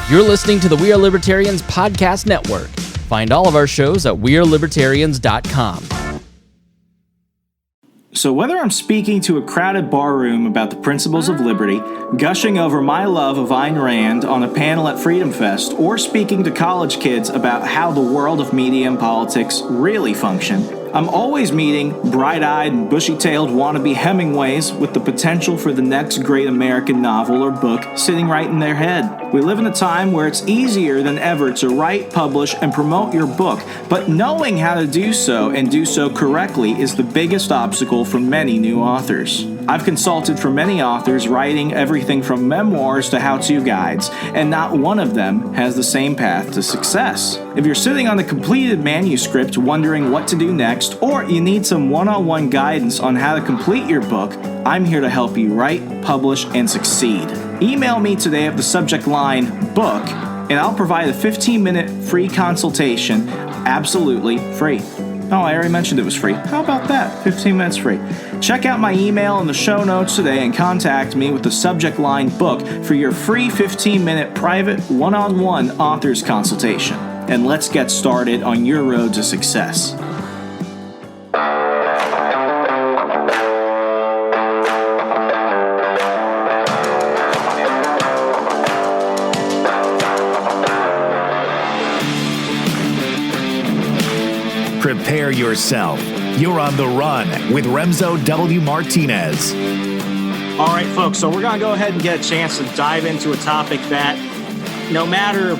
You're listening to the We Are Libertarians podcast network. Find all of our shows at wearelibertarians.com. So whether I'm speaking to a crowded barroom about the principles of liberty, gushing over my love of Ayn Rand on a panel at Freedom Fest, or speaking to college kids about how the world of media and politics really function, I'm always meeting bright-eyed and bushy-tailed wannabe Hemingways with the potential for the next great American novel or book sitting right in their head. We live in a time where it's easier than ever to write, publish, and promote your book, but knowing how to do so and do so correctly is the biggest obstacle for many new authors. I've consulted for many authors writing everything from memoirs to how-to guides, and not one of them has the same path to success. If you're sitting on the completed manuscript wondering what to do next, or you need some one-on-one guidance on how to complete your book, I'm here to help you write, publish, and succeed. Email me today at the subject line, book, and I'll provide a 15-minute free consultation, absolutely free. Oh, I already mentioned it was free. How about that? 15 minutes free. Check out my email in the show notes today and contact me with the subject line book for your free 15-minute private one-on-one author's consultation. And let's get started on your road to success. Prepare yourself. You're on the run with Remso W. Martinez. All right, folks, so we're going to go ahead and get a chance to dive into a topic that no matter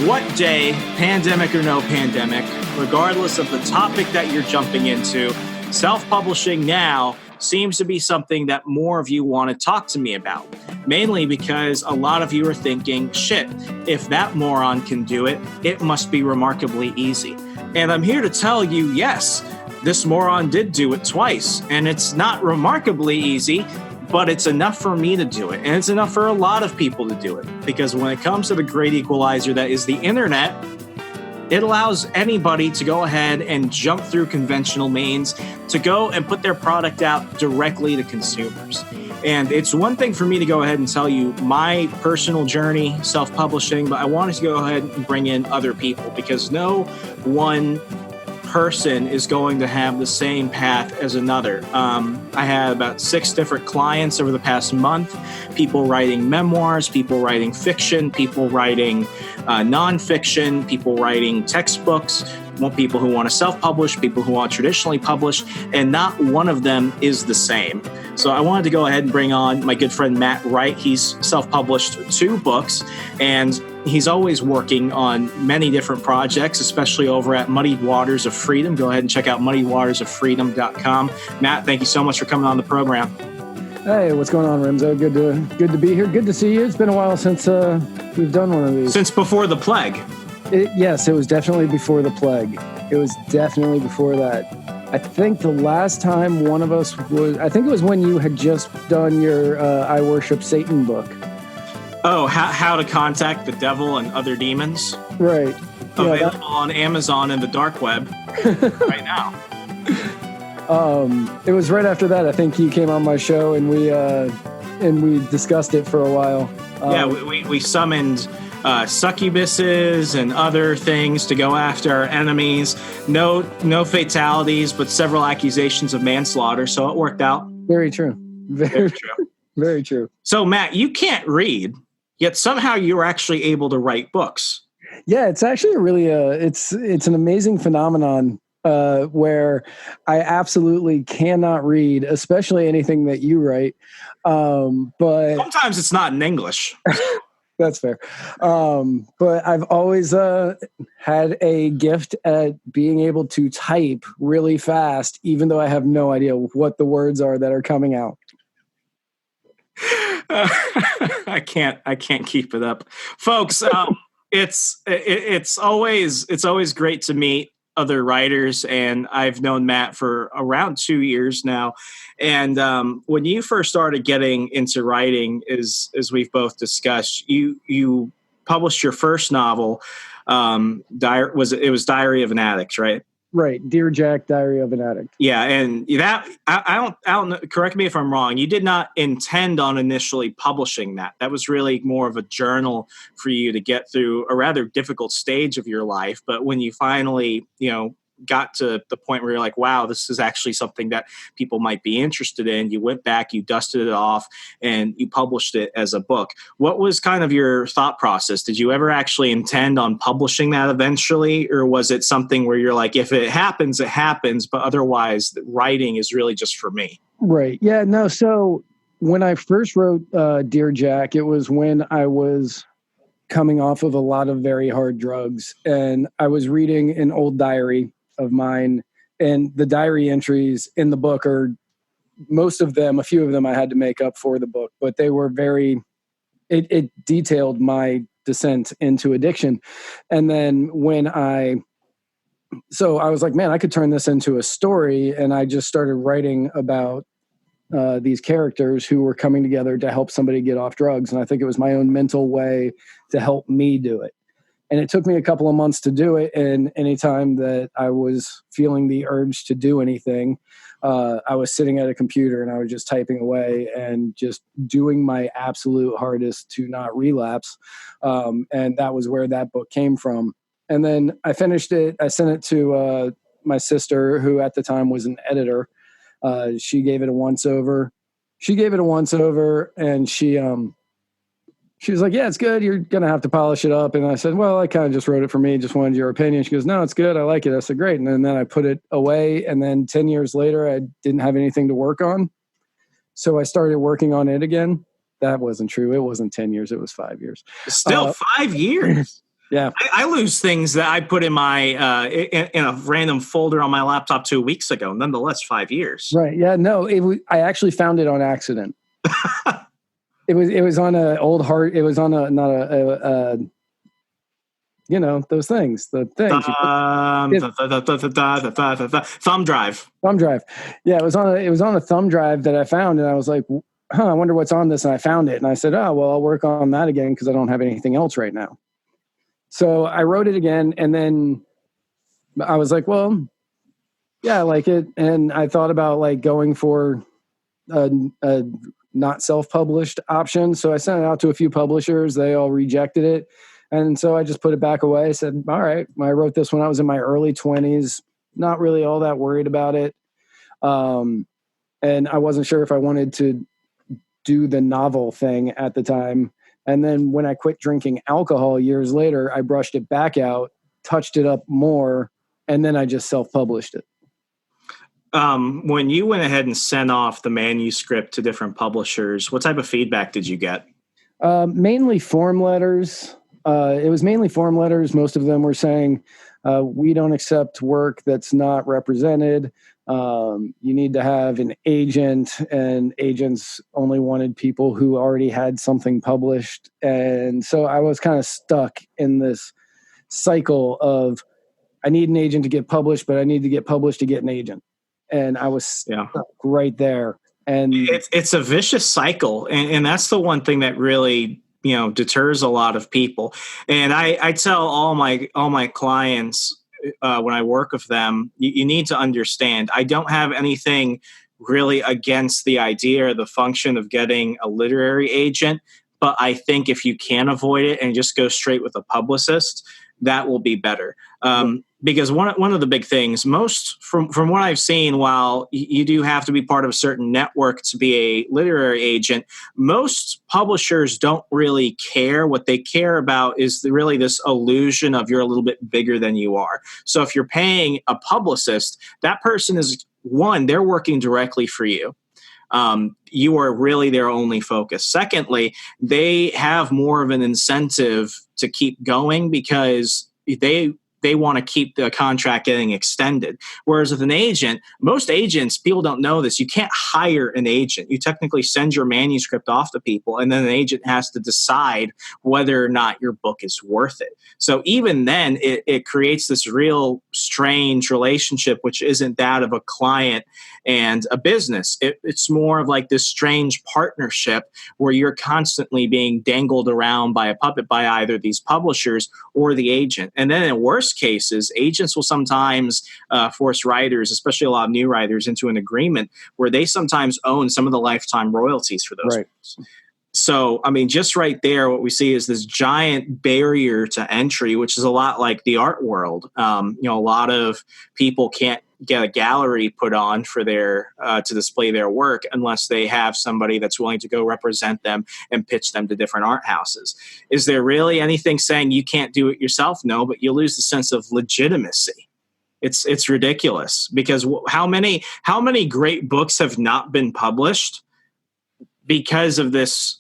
what day, pandemic or no pandemic, regardless of the topic that you're jumping into, self-publishing now seems to be something that more of you want to talk to me about. Mainly because a lot of you are thinking, shit, if that moron can do it, it must be remarkably easy. And I'm here to tell you, yes, this moron did do it twice. And it's not remarkably easy, but it's enough for me to do it. And it's enough for a lot of people to do it. Because when it comes to the great equalizer that is the internet, it allows anybody to go ahead and jump through conventional means to go and put their product out directly to consumers. And it's one thing for me to go ahead and tell you my personal journey, self-publishing, but I wanted to go ahead and bring in other people because no one person is going to have the same path as another. I had about 6 different clients over the past month, people writing memoirs, people writing fiction, people writing nonfiction, people writing textbooks, people who want to self-publish, people who want to traditionally publish, and not one of them is the same. So I wanted to go ahead and bring on my good friend Matt Wright. He's self-published 2 books, and he's always working on many different projects, especially over at Muddied Waters of Freedom. Go ahead and check out muddiedwatersoffreedom.com. Matt, thank you so much for coming on the program. Hey, what's going on, Remso? Good to be here. Good to see you. It's been a while since we've done one of these. Since before the plague. Yes, it was definitely before the plague. It was definitely before that. I think the last time one of us was, I think it was when you had just done your I Worship Satan book. Oh, how to contact the devil and other demons? Right. Available on Amazon and the dark web right now. It was right after that. I think you came on my show and we discussed it for a while. We summoned succubuses and other things to go after our enemies. No fatalities, but several accusations of manslaughter. So it worked out. Very true. Very true. Very true. So Matt, you can't read, yet somehow you were actually able to write books. Yeah, it's actually really it's an amazing phenomenon where I absolutely cannot read, especially anything that you write. But sometimes it's not in English. That's fair. But I've always had a gift at being able to type really fast, even though I have no idea what the words are that are coming out. I can't keep it up, folks. It's always great to meet other writers, and I've known Matt for around 2 years now. And when you first started getting into writing, as we've both discussed, you published your first novel. It was Diary of an Addict, right? Right. Dear Jack, Diary of an Addict. Yeah, and that I don't know, correct me if I'm wrong. You did not intend on initially publishing that. That was really more of a journal for you to get through a rather difficult stage of your life. But when you finally, got to the point where you're like, wow, this is actually something that people might be interested in, you went back, you dusted it off, and you published it as a book. What was kind of your thought process? Did you ever actually intend on publishing that eventually? Or was it something where you're like, if it happens, it happens, but otherwise writing is really just for me? Right. Yeah, no. So when I first wrote Dear Jack, it was when I was coming off of a lot of very hard drugs. And I was reading an old diary of mine, and the diary entries in the book are most of them, a few of them I had to make up for the book, but they were it detailed my descent into addiction. And then so I was like, man, I could turn this into a story. And I just started writing about these characters who were coming together to help somebody get off drugs. And I think it was my own mental way to help me do it. And it took me a couple of months to do it. And anytime that I was feeling the urge to do anything, I was sitting at a computer and I was just typing away and just doing my absolute hardest to not relapse. And that was where that book came from. And then I finished it. I sent it to my sister, who at the time was an editor. She gave it a once over. And she was like, yeah, it's good. You're going to have to polish it up. And I said, well, I kind of just wrote it for me. Just wanted your opinion. She goes, no, it's good. I like it. I said, great. And then I put it away. And then 10 years later, I didn't have anything to work on. So I started working on it again. That wasn't true. It wasn't 10 years. It was 5 years. Still 5 years. Yeah. I lose things that I put in my in a random folder on my laptop 2 weeks ago. Nonetheless, 5 years. Right. Yeah. No, I actually found it on accident. It was on an old hard. It was on those things. The things. Thumb drive. Thumb drive. Yeah, it was on a thumb drive that I found, and I was like, I wonder what's on this, and I found it, and I said, oh well, I'll work on that again because I don't have anything else right now. So I wrote it again, and then I was like, well, yeah, I like it, and I thought about like going for a not self-published option. So I sent it out to a few publishers. They all rejected it. And so I just put it back away. I said, all right, I wrote this when I was in my early 20s, not really all that worried about it. And I wasn't sure if I wanted to do the novel thing at the time. And then when I quit drinking alcohol years later, I brushed it back out, touched it up more, and then I just self-published it. When you went ahead and sent off the manuscript to different publishers, what type of feedback did you get? Mainly form letters. It was mainly form letters. Most of them were saying, we don't accept work that's not represented. You need to have an agent, and agents only wanted people who already had something published. And so I was kind of stuck in this cycle of, I need an agent to get published, but I need to get published to get an agent. And I was stuck right there. And it's a vicious cycle. And that's the one thing that really, deters a lot of people. And I tell all my clients when I work with them, you need to understand, I don't have anything really against the idea or the function of getting a literary agent. But I think if you can avoid it and just go straight with a publicist, that will be better. Because one of the big things, most from what I've seen, while you do have to be part of a certain network to be a literary agent, most publishers don't really care. What they care about is really this illusion of you're a little bit bigger than you are. So if you're paying a publicist, that person is, one, they're working directly for you. You are really their only focus. Secondly, they have more of an incentive to keep going because they want to keep the contract getting extended. Whereas with an agent, most agents, people don't know this, you can't hire an agent. You technically send your manuscript off to people, and then an agent has to decide whether or not your book is worth it. So even then, it creates this real strange relationship, which isn't that of a client and a business. It's more of like this strange partnership where you're constantly being dangled around by a puppet by either these publishers or the agent. And then in worst most cases, agents will sometimes force writers, especially a lot of new writers, into an agreement where they sometimes own some of the lifetime royalties for those books. So, I mean, just right there, what we see is this giant barrier to entry, which is a lot like the art world. A lot of people can't get a gallery put on for their to display their work unless they have somebody that's willing to go represent them and pitch them to different art houses. Is there really anything saying you can't do it yourself? No, but you lose the sense of legitimacy. It's ridiculous, because how many great books have not been published because of this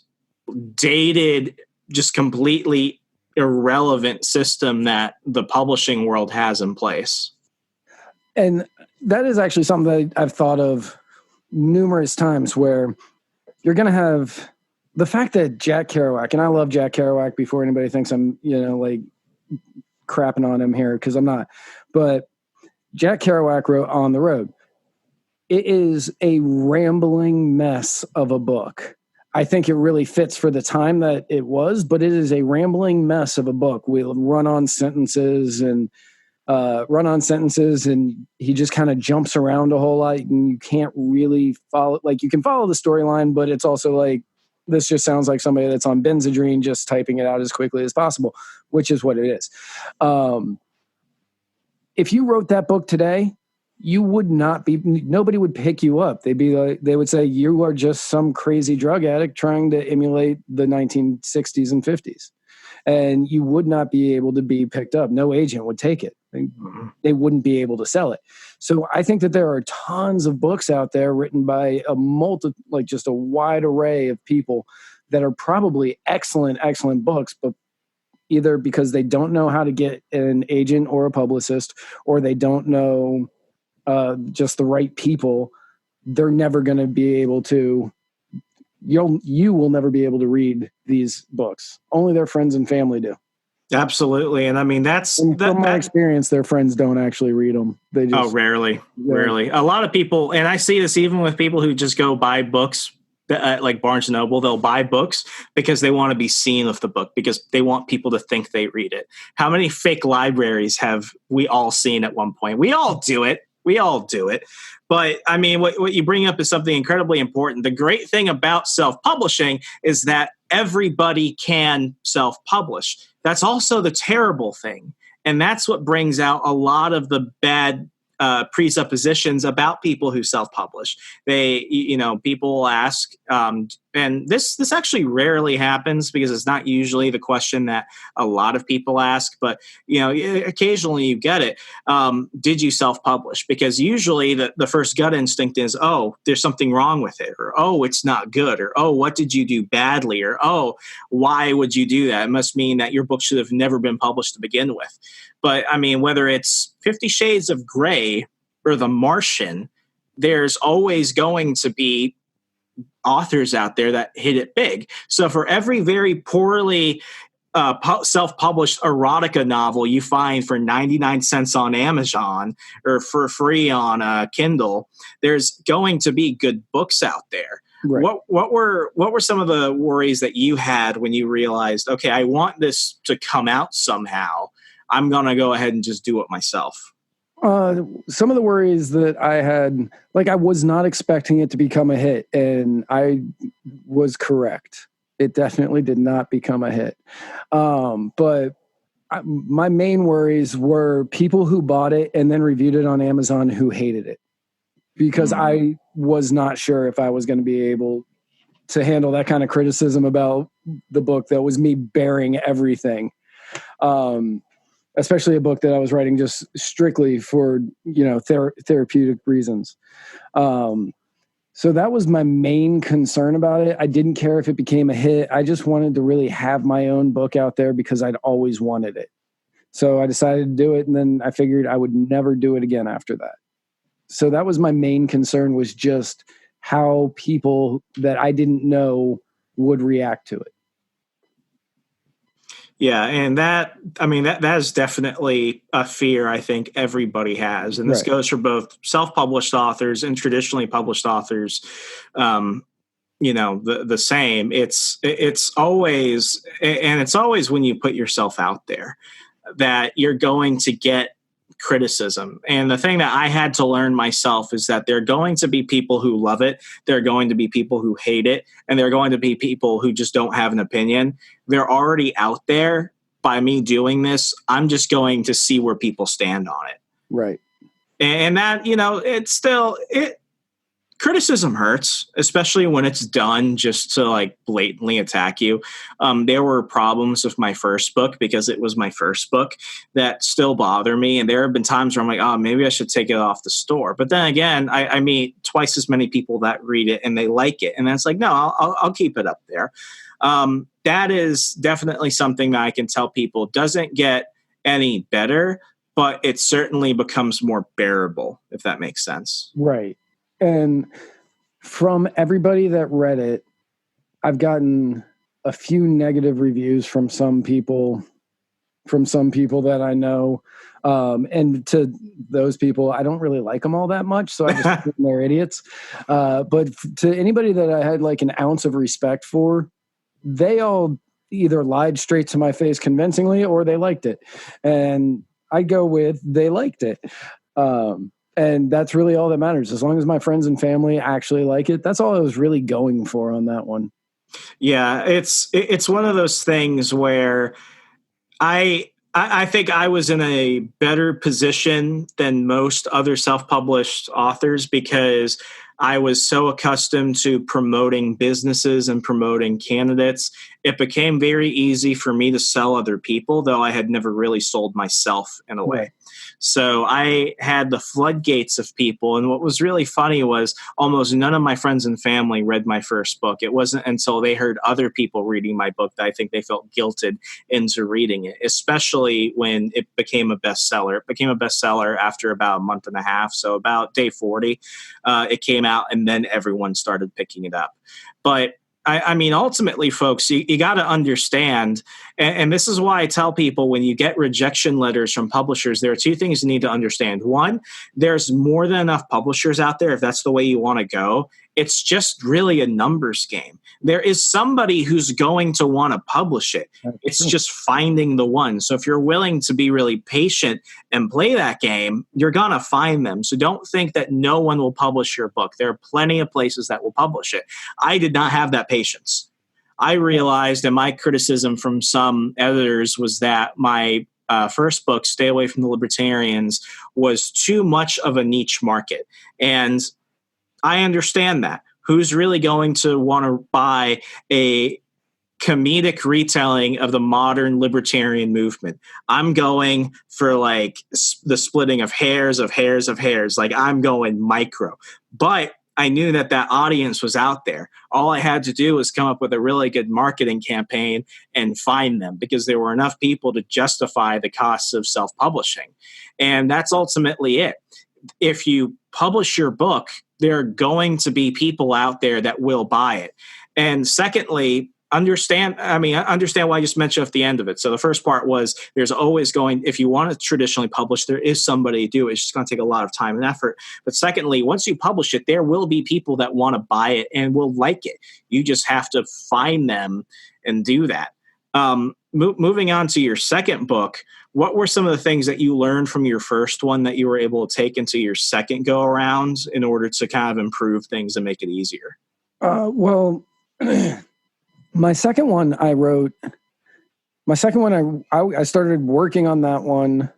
dated, just completely irrelevant system that the publishing world has in place? And that is actually something that I've thought of numerous times, where you're going to have the fact that Jack Kerouac, and I love Jack Kerouac before anybody thinks I'm, like crapping on him here, because I'm not, but Jack Kerouac wrote On the Road. It is a rambling mess of a book. I think it really fits for the time that it was, but it is a rambling mess of a book. We'll run on sentences, and he just kind of jumps around a whole lot, and you can't really follow. Like, you can follow the storyline, but it's also like, this just sounds like somebody that's on Benzedrine just typing it out as quickly as possible, which is what it is. If you wrote that book today, nobody would pick you up. They would say you are just some crazy drug addict trying to emulate the 1960s and 50s. And you would not be able to be picked up. No agent would take it. They wouldn't be able to sell it. So I think that there are tons of books out there written by just a wide array of people that are probably excellent books, but either because they don't know how to get an agent or a publicist, or they don't know just the right people, they're never going to be able to, you will never be able to read these books. Only their friends and family do. Absolutely. And I mean, from my experience, their friends don't actually read them. They just, rarely. A lot of people, and I see this even with people who just go buy books, like Barnes & Noble, they'll buy books because they want to be seen with the book, because they want people to think they read it. How many fake libraries have we all seen at one point? We all do it. But I mean, what you bring up is something incredibly important. The great thing about self-publishing is that everybody can self-publish. That's also the terrible thing. And that's what brings out a lot of the bad presuppositions about people who self-publish. People will ask, and this actually rarely happens, because it's not usually the question that a lot of people ask, but occasionally you get it. Did you self-publish? Because usually the first gut instinct is, oh, there's something wrong with it, or oh, it's not good, or oh, what did you do badly, or oh, why would you do that? It must mean that your book should have never been published to begin with. But I mean, whether it's 50 Shades of Grey or The Martian, there's always going to be authors out there that hit it big. So for every very poorly self-published erotica novel you find for 99 cents on Amazon or for free on Kindle, there's going to be good books out there. Right. What were some of the worries that you had when you realized, okay, I want this to come out somehow, I'm going to go ahead and just do it myself? Some of the worries that I had, like, I was not expecting it to become a hit, and I was correct. It definitely did not become a hit. But my main worries were people who bought it and then reviewed it on Amazon who hated it, because I was not sure if I was going to be able to handle that kind of criticism about the book that was me bearing everything. Especially a book that I was writing just strictly for, therapeutic reasons. So that was my main concern about it. I didn't care if it became a hit. I just wanted to really have my own book out there because I'd always wanted it. So I decided to do it, and then I figured I would never do it again after that. So that was my main concern, was just how people that I didn't know would react to it. Yeah, and that is definitely a fear I think everybody has. And this goes for both self-published authors and traditionally published authors. The same. It's always when you put yourself out there. that you're going to get criticism. And the thing that I had to learn myself is that there are going to be people who love it. There are going to be people who hate it. And there are going to be people who just don't have an opinion. They're already out there. By me doing this, I'm just going to see where people stand on it. Right. And that, criticism hurts, especially when it's done just to like blatantly attack you. There were problems with my first book because it was my first book that still bother me. And there have been times where I'm like, oh, maybe I should take it off the store. But then again, I meet twice as many people that read it and they like it. And then it's like, no, I'll keep it up there. That is definitely something that I can tell people doesn't get any better, but it certainly becomes more bearable, if that makes sense. Right. And from everybody that read it, I've gotten a few negative reviews from some people that I know. And to those people, I don't really like them all that much. So I just think they're idiots. But to anybody that I had like an ounce of respect for, they all either lied straight to my face convincingly or they liked it. And I go with they liked it. And that's really all that matters. As long as my friends and family actually like it, that's all I was really going for on that one. Yeah, it's one of those things where I think I was in a better position than most other self-published authors because I was so accustomed to promoting businesses and promoting candidates. It became very easy for me to sell other people, though I had never really sold myself in a way. Right. So I had the floodgates of people. And what was really funny was almost none of my friends and family read my first book. It wasn't until they heard other people reading my book that I think they felt guilted into reading it, especially when it became a bestseller. It became a bestseller after about a month and a half. So about day 40, it came out and then everyone started picking it up. But I mean, ultimately, folks, you got to understand, and this is why I tell people when you get rejection letters from publishers, there are two things you need to understand. One, there's more than enough publishers out there if that's the way you want to go. It's just really a numbers game. There is somebody who's going to want to publish it. It's just finding the one. So if you're willing to be really patient and play that game, you're going to find them. So don't think that no one will publish your book. There are plenty of places that will publish it. I did not have that patience. I realized, and my criticism from some editors was that my first book, Stay Away from the Libertarians, was too much of a niche market. And I understand that. Who's really going to want to buy a comedic retelling of the modern libertarian movement? I'm going for like the splitting of hairs. Like I'm going micro. But I knew that audience was out there. All I had to do was come up with a really good marketing campaign and find them because there were enough people to justify the costs of self-publishing. And that's ultimately it. If you publish your book, there are going to be people out there that will buy it. And secondly, understand why I just mentioned at the end of it. So the first part was there's always if you want to traditionally publish, there is somebody to do it. It's just going to take a lot of time and effort. But secondly, once you publish it, there will be people that want to buy it and will like it. You just have to find them and do that. Moving on to your second book, what were some of the things that you learned from your first one that you were able to take into your second go around in order to kind of improve things and make it easier? Well, my second one I started working on that one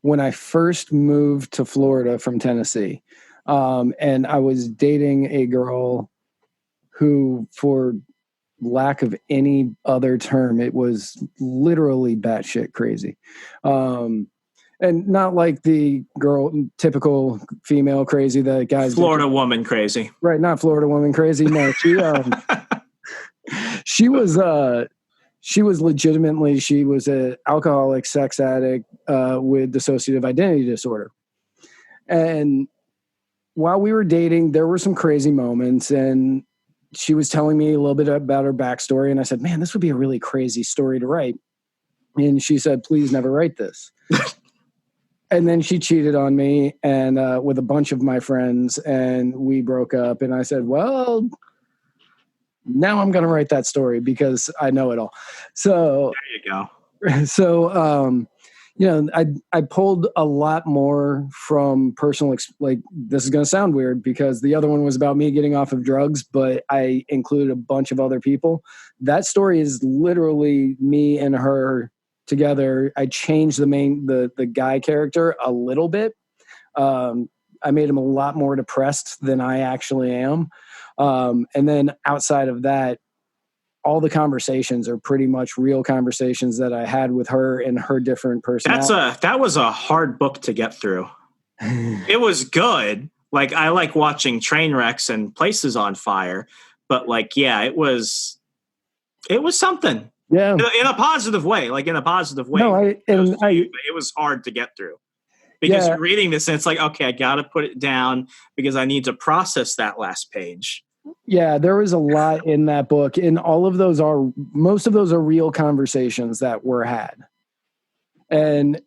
when I first moved to Florida from Tennessee. And I was dating a girl who, for lack of any other term, it was literally batshit crazy. And not like the typical female crazy that guys. Florida woman crazy. Right, not Florida woman crazy. No, she was legitimately, she was an alcoholic, sex addict with dissociative identity disorder. And while we were dating, there were some crazy moments, and she was telling me a little bit about her backstory. And I said, man, this would be a really crazy story to write. And she said, please never write this. And then she cheated on me and with a bunch of my friends, and we broke up. And I said, well, now I'm going to write that story because I know it all. So there you go. So, I pulled a lot more from personal, like, this is going to sound weird because the other one was about me getting off of drugs, but I included a bunch of other people. That story is literally me and her together. I changed the guy character a little bit. I made him a lot more depressed than I actually am. And then outside of that, all the conversations are pretty much real conversations that I had with her and her different personalities. That was a hard book to get through. It was good. Like, I like watching train wrecks and places on fire, but like, yeah, it was something. Yeah. In a positive way, No, it was hard to get through because you're reading this and it's like, okay, I got to put it down because I need to process that last page. Yeah, there was a lot in that book, and most of those are real conversations that were had. And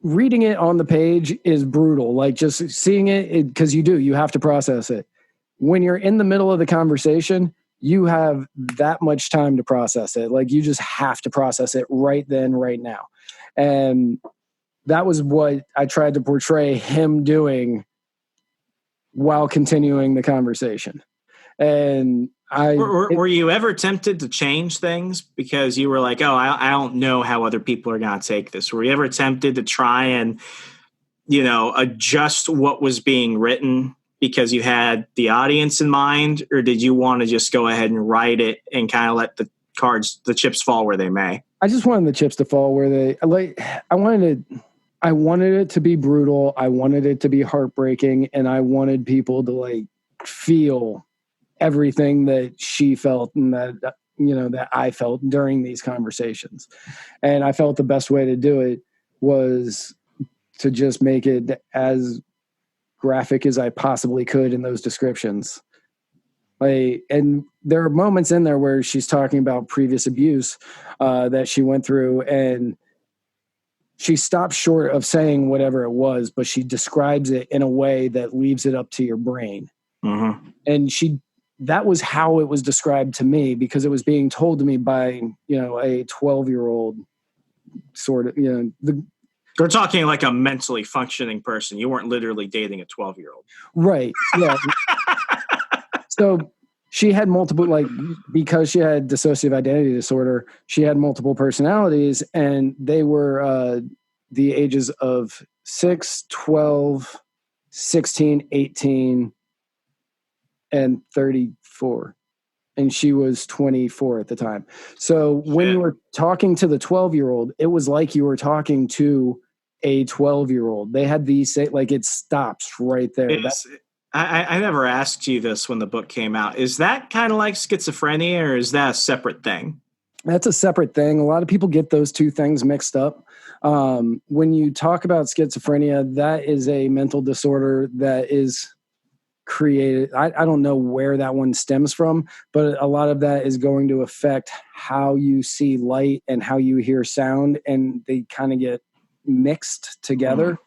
reading it on the page is brutal. Like, just seeing it, because you have to process it. When you're in the middle of the conversation, you have that much time to process it. Like, you just have to process it right then, right now. And that was what I tried to portray him doing while continuing the conversation. And were you ever tempted to change things because you were like, oh, I don't know how other people are going to take this? Were you ever tempted to try and, adjust what was being written because you had the audience in mind, or did you want to just go ahead and write it and kind of let the chips fall where they may? I just wanted the chips to fall where I wanted it to be brutal. I wanted it to be heartbreaking, and I wanted people to feel everything that she felt and that I felt during these conversations. And I felt the best way to do it was to just make it as graphic as I possibly could in those descriptions. And there are moments in there where she's talking about previous abuse that she went through, and she stops short of saying whatever it was, but she describes it in a way that leaves it up to your brain. Mm-hmm. And that was how it was described to me, because it was being told to me by, a 12-year-old sort of, We're talking like a mentally functioning person. You weren't literally dating a 12-year-old. Right. Yeah. So she had multiple, because she had dissociative identity disorder, she had multiple personalities, and they were the ages of 6, 12, 16, 18, and 34. And she was 24 at the time. So when you were talking to the 12-year-old, it was like you were talking to a 12-year-old. They had these, it stops right there. I never asked you this when the book came out. Is that kind of like schizophrenia, or is that a separate thing? That's a separate thing. A lot of people get those two things mixed up. When you talk about schizophrenia, that is a mental disorder that is created. I don't know where that one stems from, but a lot of that is going to affect how you see light and how you hear sound, and they kind of get mixed together,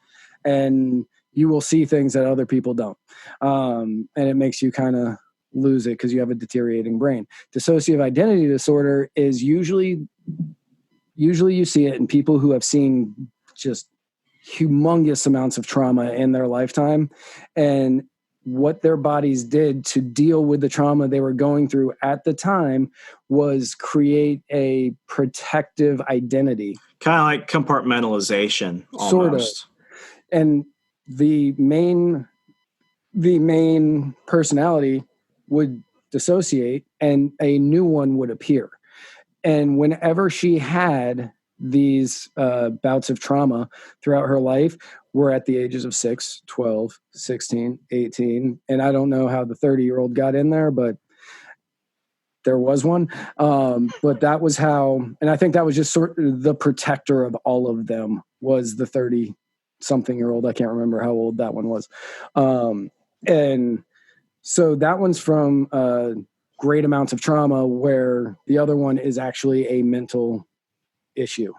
and you will see things that other people don't. And it makes you kind of lose it because you have a deteriorating brain. Dissociative identity disorder is usually you see it in people who have seen just humongous amounts of trauma in their lifetime, and what their bodies did to deal with the trauma they were going through at the time was create a protective identity. Kind of like compartmentalization, almost. Sort of. And the main personality would dissociate and a new one would appear. And whenever she had these bouts of trauma throughout her life, were at the ages of 6, 12, 16, 18. And I don't know how the 30-year-old got in there, but there was one. But that was how, and I think that was just sort of the protector of all of them was the 30-something-year-old. I can't remember how old that one was. And so that one's from great amounts of trauma, where the other one is actually a mental issue.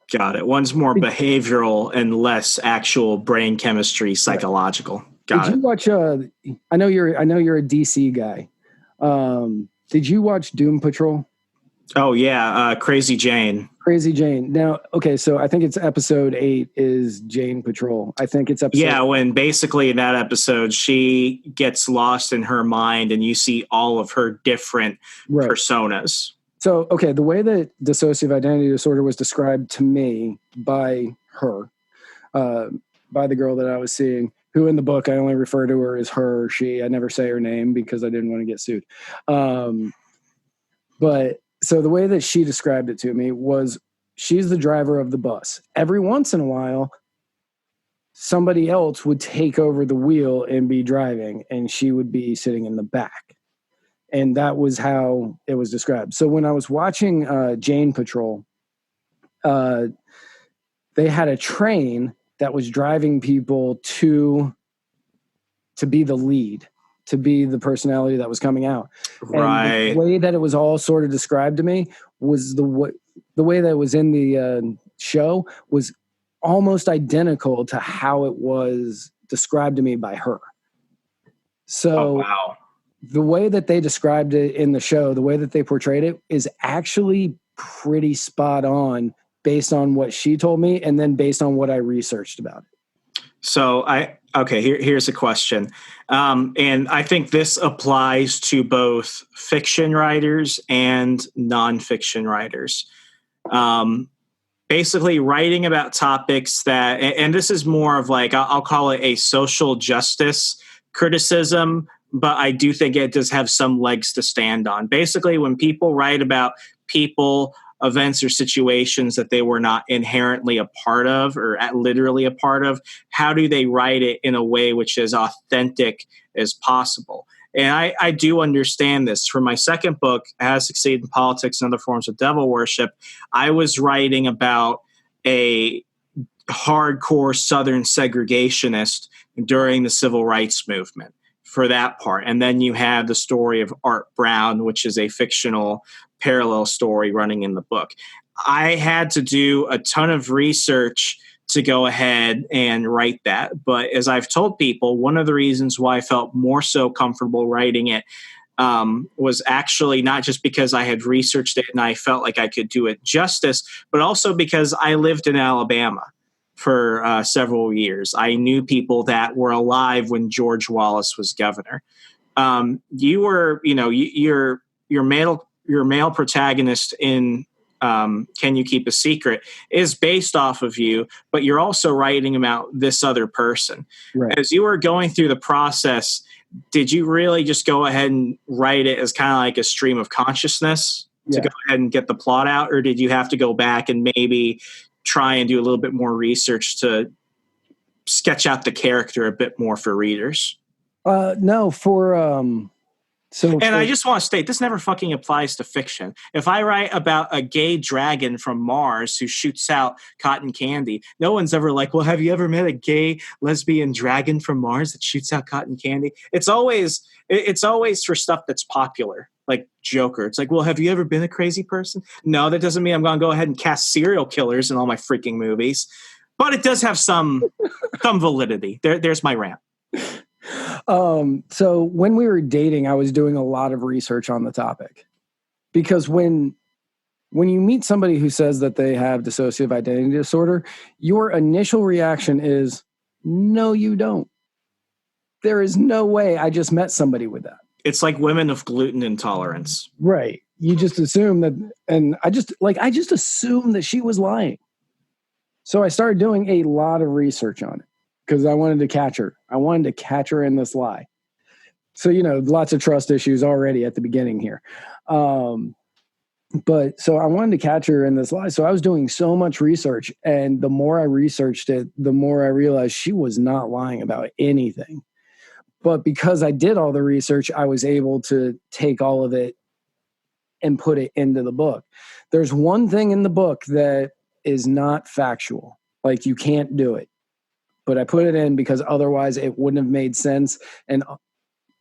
Got it. One's more behavioral and less actual brain chemistry, psychological. Got it. Did you watch? I know you're a DC guy. Did you watch Doom Patrol? Oh yeah, Crazy Jane. Crazy Jane. Now, okay, so I think it's episode 8 is Jane Patrol. I think it's episode. Yeah, when basically in that episode she gets lost in her mind, and you see all of her different personas. So, okay, the way that dissociative identity disorder was described to me by her, by the girl that I was seeing, who in the book I only refer to her as her or she. I never say her name because I didn't want to get sued. But so the way that she described it to me was she's the driver of the bus. Every once in a while, somebody else would take over the wheel and be driving, and she would be sitting in the back. And that was how it was described. So when I was watching Jane Patrol, they had a train that was driving people to be the lead, to be the personality that was coming out. Right. And the way that it was all sort of described to me was the way that it was in the show was almost identical to how it was described to me by her. So the way that they described it in the show, the way that they portrayed it is actually pretty spot on based on what she told me and then based on what I researched about it. So here's a question. And I think this applies to both fiction writers and nonfiction writers. Basically writing about topics that, and this is more of like, I'll call it a social justice criticism, but I do think it does have some legs to stand on. Basically, when people write about people, events, or situations that they were not inherently a part of or literally a part of, how do they write it in a way which is authentic as possible? And I do understand this. For my second book, How to Succeed in Politics and Other Forms of Devil Worship, I was writing about a hardcore Southern segregationist during the Civil Rights Movement for that part. And then you have the story of Art Brown, which is a fictional parallel story running in the book. I had to do a ton of research to go ahead and write that. But as I've told people, one of the reasons why I felt more so comfortable writing it was actually not just because I had researched it and I felt like I could do it justice, but also because I lived in Alabama for several years. I knew people that were alive when George Wallace was governor. Your male protagonist in Can You Keep a Secret is based off of you, but you're also writing about this other person. Right. As you were going through the process, did you really just go ahead and write it as kind of like a stream of consciousness to go ahead and get the plot out? Or did you have to go back and maybe try and do a little bit more research to sketch out the character a bit more for readers? No, I just want to state, this never fucking applies to fiction. If I write about a gay dragon from Mars who shoots out cotton candy, no one's ever like, well, have you ever met a gay lesbian dragon from Mars that shoots out cotton candy? It's always for stuff that's popular, like Joker. It's like, well, have you ever been a crazy person? No, that doesn't mean I'm going to go ahead and cast serial killers in all my freaking movies. But it does have some validity. There's my rant. So when we were dating, I was doing a lot of research on the topic, because when you meet somebody who says that they have dissociative identity disorder, your initial reaction is, no, you don't. There is no way I just met somebody with that. It's like women of gluten intolerance. Right. You just assume that, and I just assumed that she was lying. So I started doing a lot of research on it, because I wanted to catch her. I wanted to catch her in this lie. So, lots of trust issues already at the beginning here. But so I wanted to catch her in this lie. So I was doing so much research. And the more I researched it, the more I realized she was not lying about anything. But because I did all the research, I was able to take all of it and put it into the book. There's one thing in the book that is not factual. Like, you can't do it. But I put it in because otherwise it wouldn't have made sense, and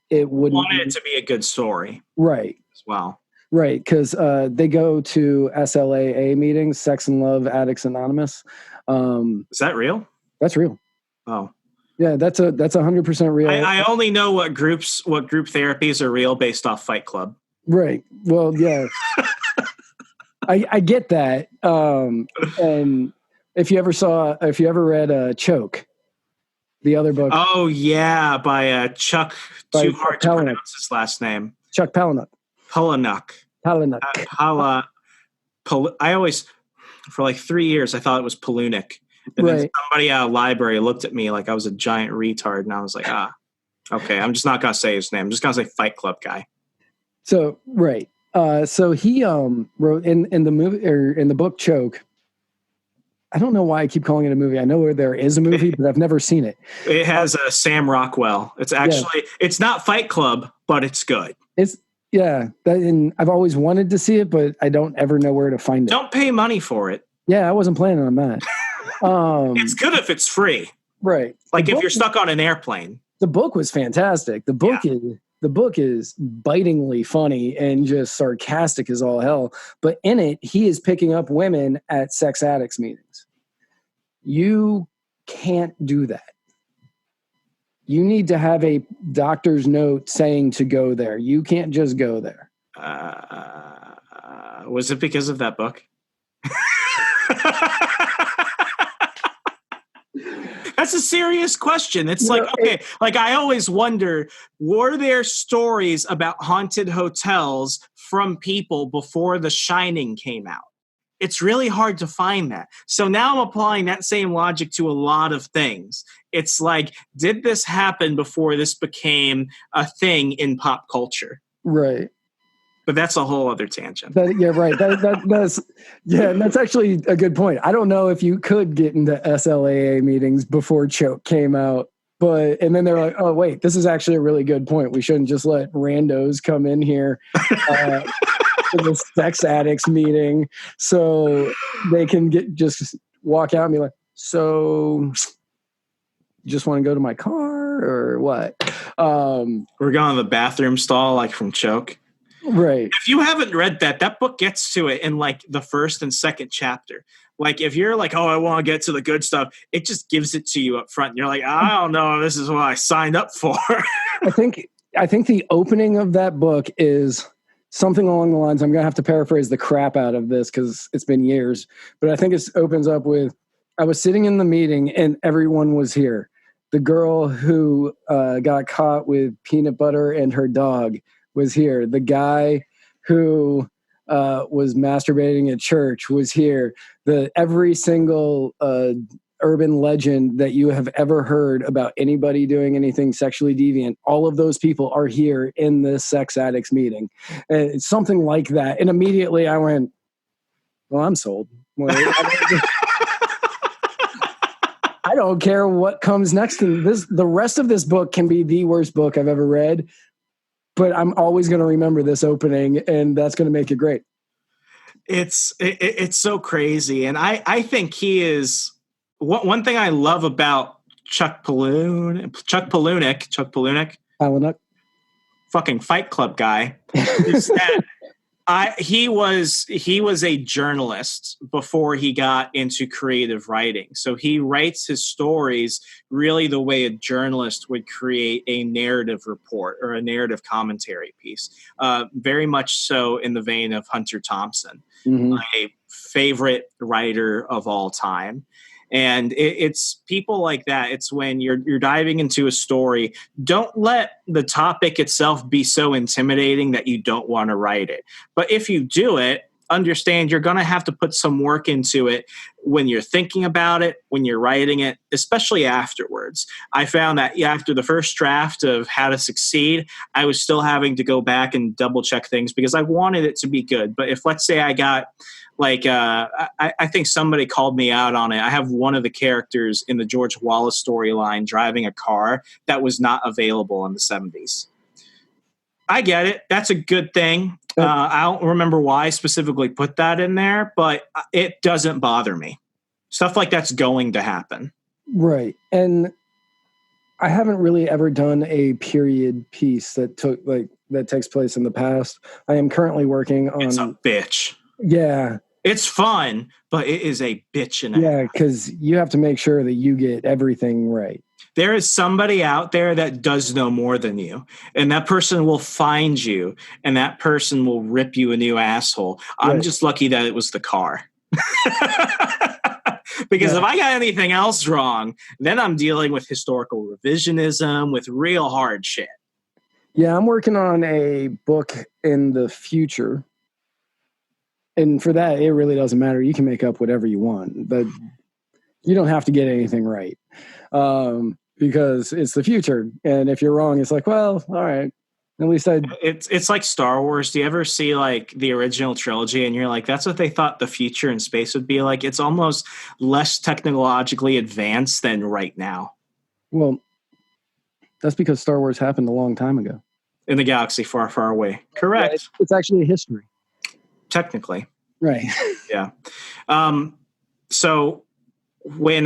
it wouldn't. Wanted it to be a good story, right? As well, right? Because they go to SLAA meetings, Sex and Love Addicts Anonymous. Is that real? That's real. Oh, yeah, that's 100% real. I only know what group therapies are real based off Fight Club. Right. Well, yeah. I get that. And if you ever read Choke, the other book. Oh yeah, by Chuck. Too hard to Palahniuk. pronounce his last name. Chuck Palahniuk. Palahniuk. I always, for like 3 years, I thought it was Palahniuk. And then somebody at a library looked at me like I was a giant retard, and I was like, okay, I'm just not gonna say his name. I'm just gonna say Fight Club guy. So so he wrote in the movie or in the book Choke. I don't know why I keep calling it a movie. I know there is a movie, but I've never seen it. It has Sam Rockwell. It's actually it's not Fight Club, but it's good. And I've always wanted to see it, but I don't ever know where to find it. Don't pay money for it. Yeah, I wasn't planning on that. It's good if it's free. Right. Like if you're stuck on an airplane. The book was fantastic. The book is bitingly funny and just sarcastic as all hell. But in it, he is picking up women at sex addicts meetings. You can't do that. You need to have a doctor's note saying to go there. You can't just go there. Was it because of that book? That's a serious question. It's I always wonder, were there stories about haunted hotels from people before The Shining came out? It's really hard to find that. So now I'm applying that same logic to a lot of things. It's like, did this happen before this became a thing in pop culture? Right. But that's a whole other tangent. Right. That's actually a good point. I don't know if you could get into SLAA meetings before Choke came out, and then they're like, oh wait, this is actually a really good point. We shouldn't just let randos come in here to the sex addicts meeting, so they can just walk out and be like, so just want to go to my car or what? We're going to the bathroom stall like from Choke. Right. If you haven't read that book gets to it in like the first and second chapter. Like if you're like, oh, I want to get to the good stuff, it just gives it to you up front. And you're like, I don't know, this is what I signed up for. I think the opening of that book is something along the lines, I'm going to have to paraphrase the crap out of this because it's been years, but I think it opens up with, I was sitting in the meeting and everyone was here. The girl who got caught with peanut butter and her dog was here. The guy who was masturbating at church was here. Every single urban legend that you have ever heard about anybody doing anything sexually deviant, all of those people are here in this sex addicts meeting. And it's something like that. And immediately I went, well, I'm sold. I don't care what comes next. The rest of this book can be the worst book I've ever read, but I'm always going to remember this opening, and that's going to make it great. It's so crazy. And I think he is one thing I love about Chuck Palahniuk, fucking Fight Club guy, is that he was a journalist before he got into creative writing. So he writes his stories really the way a journalist would create a narrative report or a narrative commentary piece. Very much so in the vein of Hunter Thompson, my favorite writer of all time. And it's people like that. It's when you're diving into a story, don't let the topic itself be so intimidating that you don't want to write it. But if you do it, understand you're going to have to put some work into it when you're thinking about it, when you're writing it, especially afterwards. I found that after the first draft of How to Succeed, I was still having to go back and double check things because I wanted it to be good. But if, let's say I got I think somebody called me out on it. I have one of the characters in the George Wallace storyline driving a car that was not available in the 70s. I get it. That's a good thing. I don't remember why I specifically put that in there, but it doesn't bother me. Stuff like that's going to happen. Right. And I haven't really ever done a period piece that takes place in the past. I am currently working on... It's a bitch. Yeah. It's fun, but it is a bitch in it. Yeah, because you have to make sure that you get everything right. There is somebody out there that does know more than you, and that person will find you, and that person will rip you a new asshole. I'm Right. just lucky that it was the car. Because if I got anything else wrong, then I'm dealing with historical revisionism, with real hard shit. Yeah, I'm working on a book in the future. And for that, it really doesn't matter. You can make up whatever you want, but you don't have to get anything right, because it's the future. And if you're wrong, it's like, well, all right. At least It's like Star Wars. Do you ever see like the original trilogy and you're like, that's what they thought the future in space would be like? It's almost less technologically advanced than right now. Well, that's because Star Wars happened a long time ago. In the galaxy far, far away. Correct. Yeah, it's actually a history. Technically. Right. Yeah. So when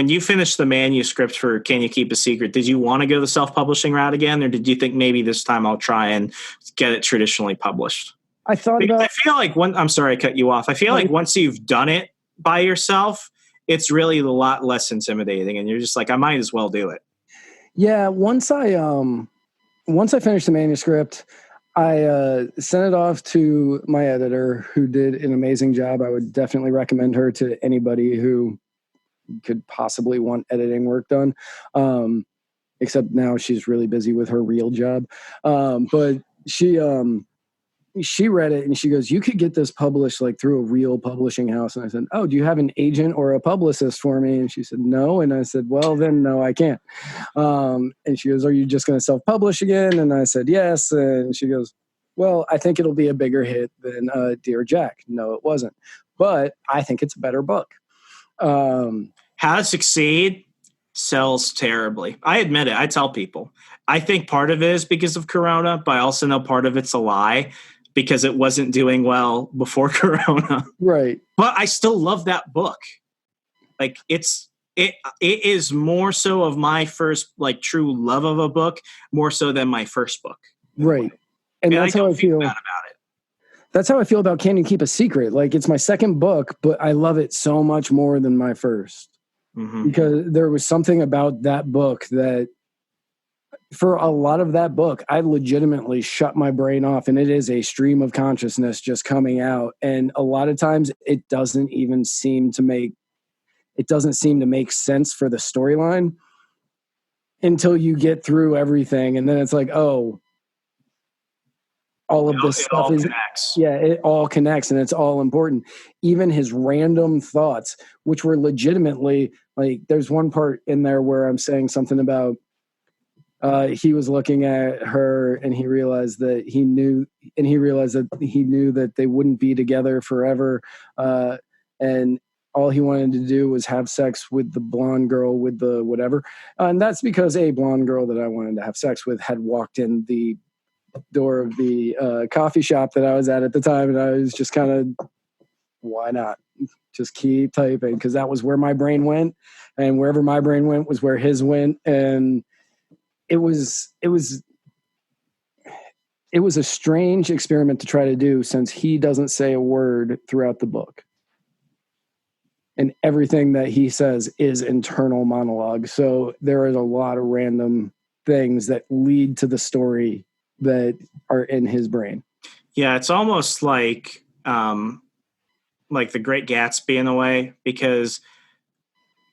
you finished the manuscript for Can You Keep a Secret, did you want to go the self-publishing route again, or did you think maybe this time I'll try and get it traditionally published? I thought about. I feel like I'm sorry I cut you off. I feel like once you've done it by yourself, it's really a lot less intimidating, and you're just like, I might as well do it. Yeah. Once I finished the manuscript, I sent it off to my editor, who did an amazing job. I would definitely recommend her to anybody who could possibly want editing work done. Except now she's really busy with her real job. But she read it and she goes, you could get this published like through a real publishing house. And I said, oh, do you have an agent or a publicist for me? And she said, no. And I said, well, then no, I can't. And she goes, are you just going to self-publish again? And I said, yes. And she goes, well, I think it'll be a bigger hit than Dear Jack. No, it wasn't. But I think it's a better book. How to Succeed sells terribly. I admit it. I tell people. I think part of it is because of Corona, but I also know part of it's a lie because it wasn't doing well before Corona. Right. But I still love that book. Like it is more so of my first like true love of a book, more so than my first book. Right. And that's how I feel bad about it. That's how I feel about Can You Keep a Secret? Like, it's my second book, but I love it so much more than my first. Mm-hmm. Because there was something about that book that, for a lot of that book, I legitimately shut my brain off, and it is a stream of consciousness just coming out. And a lot of times it doesn't seem to make sense for the storyline until you get through everything. And then it's like, oh, all of this stuff connects. Yeah, it all connects and it's all important. Even his random thoughts, which were legitimately, like, there's one part in there where I'm saying something about he was looking at her and he realized that he knew that they wouldn't be together forever. And all he wanted to do was have sex with the blonde girl with the whatever. And that's because a blonde girl that I wanted to have sex with had walked in the door of the coffee shop that I was at the time. And I was just kind of, why not just keep typing? Because that was where my brain went, and wherever my brain went was where his went. And it was a strange experiment to try to do, since he doesn't say a word throughout the book. And everything that he says is internal monologue. So there is a lot of random things that lead to the story that are in his brain. Yeah, it's almost like The Great Gatsby in a way, because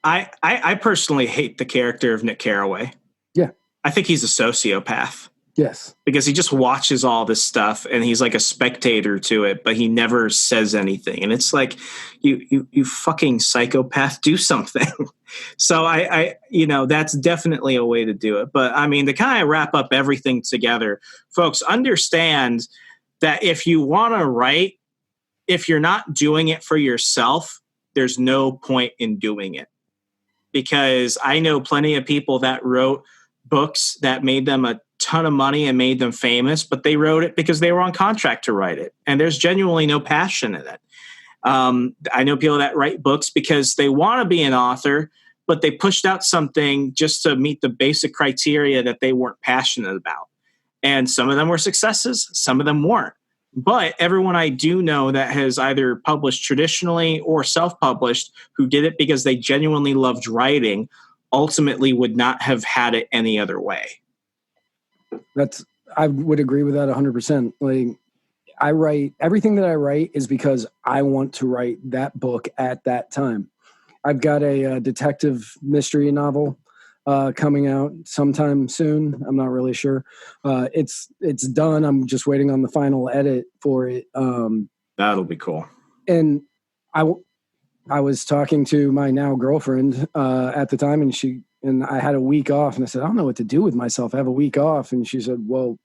I personally hate the character of Nick Carraway. Yeah. I think he's a sociopath. Yes. Because he just watches all this stuff and he's like a spectator to it, but he never says anything. And it's like, you fucking psychopath, do something. So I that's definitely a way to do it. But I mean, to kind of wrap up everything together, folks, understand that if you want to write, if you're not doing it for yourself, there's no point in doing it. Because I know plenty of people that wrote books that made them a ton of money and made them famous, but they wrote it because they were on contract to write it. And there's genuinely no passion in it. I know people that write books because they want to be an author, but they pushed out something just to meet the basic criteria that they weren't passionate about. And some of them were successes, some of them weren't. But everyone I do know that has either published traditionally or self-published who did it because they genuinely loved writing ultimately would not have had it any other way. I would agree with that 100%. Like, I write, everything that I write is because I want to write that book at that time. I've got a detective mystery novel coming out sometime soon. I'm not really sure. It's done. I'm just waiting on the final edit for it. That'll be cool. And I was talking to my now girlfriend at the time, and I had a week off, and I said, I don't know what to do with myself. I have a week off. And she said, well,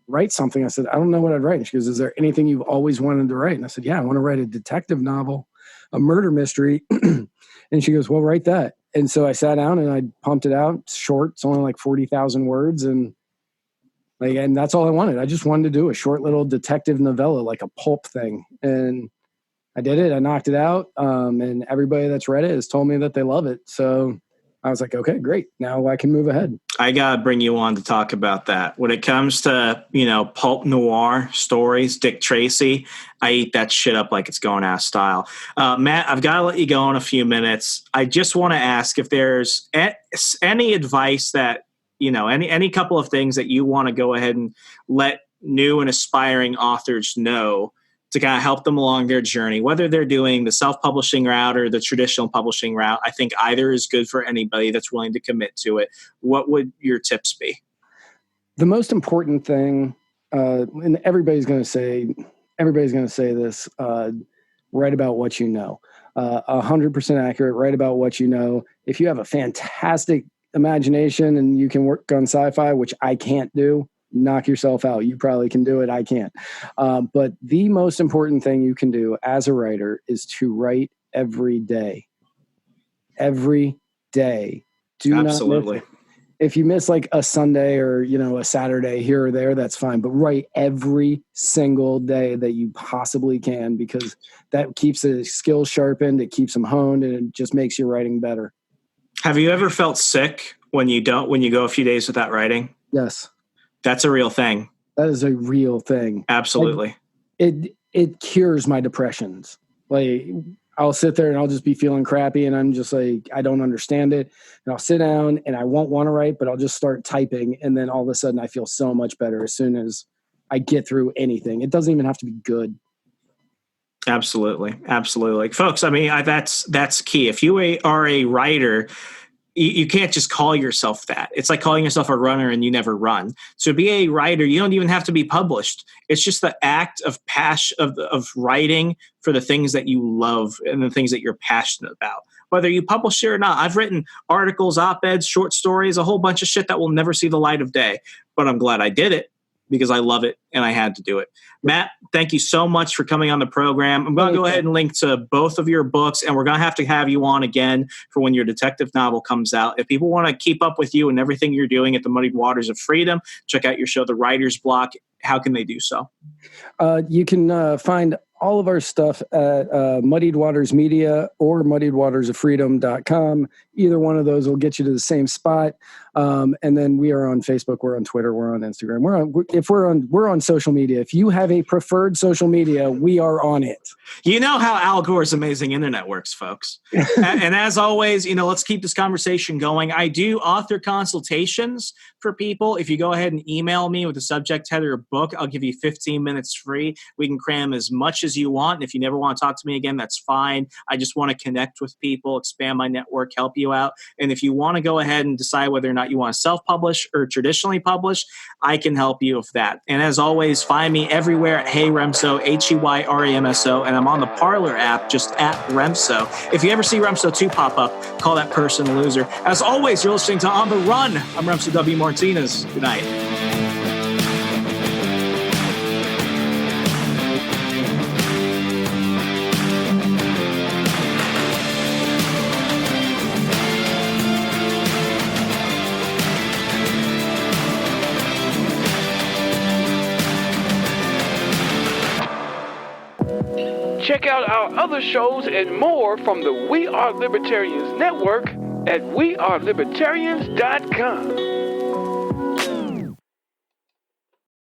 write something. I said, I don't know what I'd write. And she goes, is there anything you've always wanted to write? And I said, yeah, I want to write a detective novel, a murder mystery. And she goes, well, write that. And so I sat down and I pumped it out. It's short. It's only like 40,000 words. And that's all I wanted. I just wanted to do a short little detective novella, like a pulp thing. And I did it. I knocked it out. And everybody that's read it has told me that they love it. So I was like, okay, great. Now I can move ahead. I got to bring you on to talk about that. When it comes to, pulp noir stories, Dick Tracy, I eat that shit up like it's going out of style. Matt, I've got to let you go in a few minutes. I just want to ask if there's any advice that, any couple of things that you want to go ahead and let new and aspiring authors know to kind of help them along their journey, whether they're doing the self-publishing route or the traditional publishing route. I think either is good for anybody that's willing to commit to it. What would your tips be? The most important thing, and everybody's going to say this, write about what you know. 100% accurate, write about what you know. If you have a fantastic imagination and you can work on sci-fi, which I can't do, knock yourself out. You probably can do it. I can't. But the most important thing you can do as a writer is to write every day. Every day. Absolutely. Not miss it. If you miss like a Sunday or, a Saturday here or there, that's fine. But write every single day that you possibly can, because that keeps the skills sharpened. It keeps them honed, and it just makes your writing better. Have you ever felt sick when you go a few days without writing? Yes. That's a real thing. That is a real thing. Absolutely. Like, it cures my depressions. Like, I'll sit there and I'll just be feeling crappy, and I'm just like, I don't understand it. And I'll sit down and I won't want to write, but I'll just start typing. And then all of a sudden I feel so much better as soon as I get through anything. It doesn't even have to be good. Absolutely. Absolutely. Folks, I mean, that's key. If you are a writer, you can't just call yourself that. It's like calling yourself a runner and you never run. So to be a writer, you don't even have to be published. It's just the act of passion of writing for the things that you love and the things that you're passionate about, whether you publish it or not. I've written articles, op-eds, short stories, a whole bunch of shit that will never see the light of day, but I'm glad I did it because I love it and I had to do it. Matt, thank you so much for coming on the program. I'm going to go ahead and link to both of your books, and we're going to have you on again for when your detective novel comes out. If people want to keep up with you and everything you're doing at the Muddied Waters of Freedom, check out your show, The Writer's Block. How can they do so? You can find all of our stuff at Muddied Waters Media or muddiedwatersoffreedom.com. Either one of those will get you to the same spot. And then we are on Facebook, we're on Twitter, we're on Instagram. We're on social media. If you have a preferred social media, we are on it. You know how Al Gore's amazing internet works, folks. And as always, let's keep this conversation going. I do author consultations for people. If you go ahead and email me with the subject header book, I'll give you 15 minutes free. We can cram as much as you want. And if you never want to talk to me again, that's fine. I just want to connect with people, expand my network, help you out. And if you want to go ahead and decide whether or not you want to self-publish or traditionally publish, I can help you with that. And as always, find me everywhere at Hey Remso, HeyRamso, and I'm on the Parler app just at Remso. If you ever see Remso 2 pop up, call that person a loser. As always, you're listening to On the Run. I'm Remso W. Martinez. Good night. Check out our other shows and more from the We Are Libertarians Network at wearelibertarians.com.